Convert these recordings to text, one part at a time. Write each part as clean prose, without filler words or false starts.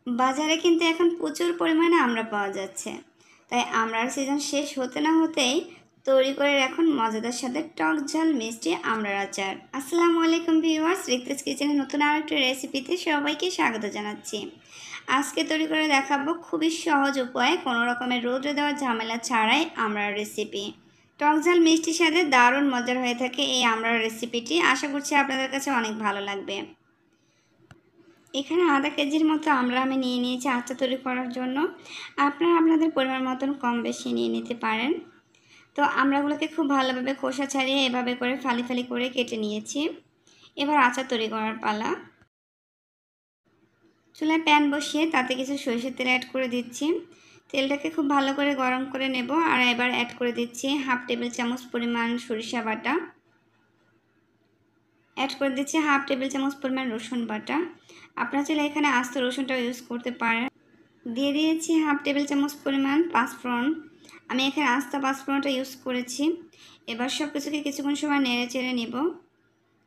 বাজারে কিন্তু এখন প্রচুর পরিমাণে আমড়া পাওয়া যাচ্ছে, তাই আমড়ার সিজন শেষ হতে না হতেই তৈরি করে রাখুন মজাদার সাথে টক ঝাল মিষ্টি আমড়ার আচার। আসসালামু আলাইকুম ভিউয়ার্স, রিক্তাস কিচেনের নতুন আরেকটি রেসিপিতে সবাইকে স্বাগত জানাচ্ছি। আজকে তৈরি করে দেখাবো খুবই সহজ উপায়ে কোনো রকমের রোদে দেওয়ার ঝামেলা ছাড়াই আমড়ার রেসিপি। টক ঝাল মিষ্টির সাথে দারুণ মজার হয়ে থাকে এই আমড়ার রেসিপিটি। আশা করছি আপনাদের কাছে অনেক ভালো লাগবে। এখানে আধা কেজির মতো আমড়া আমি নিয়ে নিয়েছি আচার তৈরি করার জন্য। আপনারা আপনাদের পরিমাণ মতন কম বেশি নিয়ে নিতে পারেন। তো আমড়াগুলোকে খুব ভালোভাবে খোসা ছাড়িয়ে এভাবে করে ফালি ফালি করে কেটে নিয়েছি। এবার আচার তৈরি করার পালা। চুলায় প্যান বসিয়ে তাতে কিছু সরিষার তেল অ্যাড করে দিচ্ছি। তেলটাকে খুব ভালো করে গরম করে নেব। আর এবার অ্যাড করে দিচ্ছি হাফ টেবিল চামচ পরিমাণ সরিষা বাটা, অ্যাড করে দিচ্ছি হাফ টেবিল চামচ পরিমাণ রসুন বাটা। আপনারা চাইলে এখানে আস্ত রসুনটাও ইউজ করতে পারেন। দিয়ে দিয়েছি হাফ টেবিল চামচ পরিমাণ পাঁচফোড়ন। আমি এখানে আস্তা পাঁচফোড়নটা ইউজ করেছি। এবার সব কিছুকে কিছুক্ষণ সময় নেড়ে চেড়ে নেব।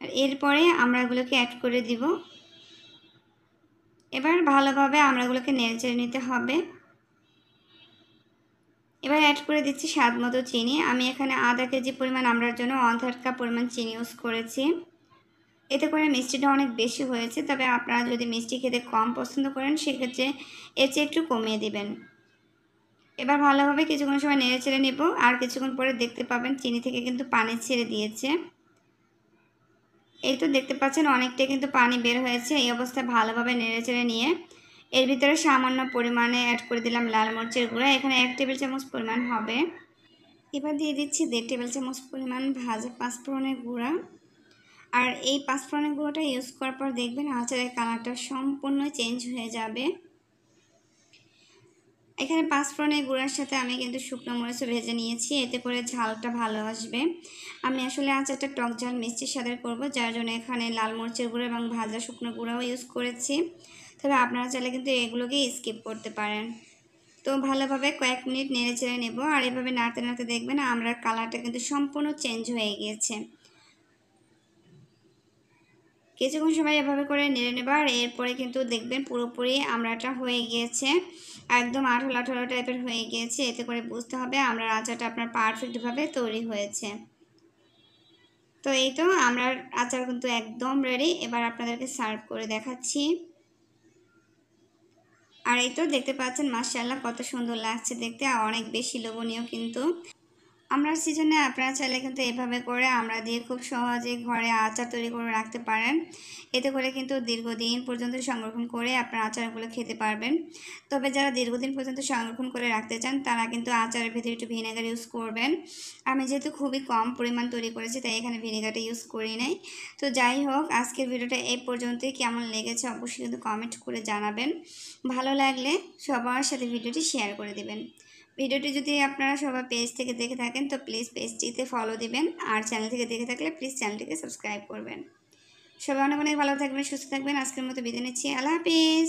আর এরপরে আমড়াগুলোকে অ্যাড করে দিব। এবার ভালোভাবে আমড়াগুলোকে নেড়ে চেড়ে নিতে হবে। এবার অ্যাড করে দিচ্ছি স্বাদ মতো চিনি। আমি এখানে আধা কেজি পরিমাণ আমড়ার জন্য 1/3 কাপ পরিমাণ চিনি ইউজ করেছি। এতে করে মিষ্টিটা অনেক বেশি হয়েছে, তবে আপনারা যদি মিষ্টি খেতে কম পছন্দ করেন সেক্ষেত্রে এর চেয়ে একটু কমিয়ে দিবেন। এবার ভালোভাবে কিছুক্ষণ সময় নেড়ে চেড়ে নেব। আর কিছুক্ষণ পরে দেখতে পাবেন চিনি থেকে কিন্তু পানি ছেড়ে দিয়েছে। এই তো দেখতে পাচ্ছেন অনেকটাই কিন্তু পানি বের হয়েছে। এই অবস্থায় ভালোভাবে নেড়ে চেড়ে নিয়ে এর ভিতরে সামান্য পরিমাণে অ্যাড করে দিলাম লাল মরিচের গুঁড়া। এখানে 1 টেবিল চামচ পরিমাণ হবে। এবার দিয়ে দিচ্ছি 1.5 টেবিল চামচ পরিমাণ ভাজা পাঁচফোড়নের গুঁড়া। আর এই পাঁচফোড়নের গুঁড়োটা ইউজ করার পর দেখবেন আচারের কালারটা সম্পূর্ণ চেঞ্জ হয়ে যাবে। এখানে পাঁচফোড়নের গুঁড়ার সাথে আমি কিন্তু শুকনো মরিচও ভেজে নিয়েছি, এতে করে ঝালটা ভালো আসবে। আমি আসলে আচারটা টক ঝাল মিষ্টির সাথে করব, যার জন্য এখানে লাল মরিচের গুঁড়ো এবং ভাজা শুকনো গুঁড়াও ইউজ করেছি। তবে আপনারা চাইলে কিন্তু এগুলোকেই স্কিপ করতে পারেন। তো ভালোভাবে কয়েক মিনিট নেড়ে চেড়ে নেব। আর এভাবে নাড়তে নাড়তে দেখবেন আমড়ার কালারটা কিন্তু সম্পূর্ণ চেঞ্জ হয়ে গিয়েছে। কিছুক্ষণ সময় এভাবে করে নেড়ে নেব। আর এরপরে কিন্তু দেখবেন পুরোপুরি আমড়াটা হয়ে গিয়েছে, একদম আঠালো আঠালো টাইপের হয়ে গিয়েছে। এতে করে বুঝতে হবে আমড়ার আচারটা আপনার পারফেক্টভাবে তৈরি হয়েছে। তো এই তো আমড়ার আচার কিন্তু একদম রেডি। এবার আপনাদেরকে সার্ভ করে দেখাচ্ছি। আর এই তো দেখতে পাচ্ছেন মাশাআল্লাহ কত সুন্দর লাগছে দেখতে, আর অনেক বেশি লোভনীয় কিন্তু। আমড়ার সিজনে আপনারা চাইলে কিন্তু এভাবে করে আমড়া দিয়ে খুব সহজে ঘরে আচার তৈরি করে রাখতে পারেন। এতে করে কিন্তু দীর্ঘদিন পর্যন্ত সংরক্ষণ করে আপনার আচারগুলো খেতে পারবেন। তবে যারা দীর্ঘদিন পর্যন্ত সংরক্ষণ করে রাখতে চান তারা কিন্তু আচারের ভিতরে একটু ভিনেগার ইউজ করবেন। আমি যেহেতু খুবই কম পরিমাণ তৈরি করেছি তাই এখানে ভিনেগারটা ইউজ করি নাই। তো যাই হোক, আজকের ভিডিওটা এই পর্যন্তই। কেমন লেগেছে অবশ্যই কিন্তু কমেন্ট করে জানাবেন। ভালো লাগলে সবার সাথে ভিডিওটি শেয়ার করে দেবেন। ভিডিওটি যদি আপনারা সবাই পেজ থেকে দেখে থাকেন তো প্লিজ পেজটিতে ফলো দিবেন। আর চ্যানেল থেকে দেখে থাকলে প্লিজ চ্যানেলটিকে সাবস্ক্রাইব করবেন। সবাই অনেক অনেক ভালো থাকবেন, সুস্থ থাকবেন। আজকের মতো বিদায় নিচ্ছি। আল্লাহ হাফিজ।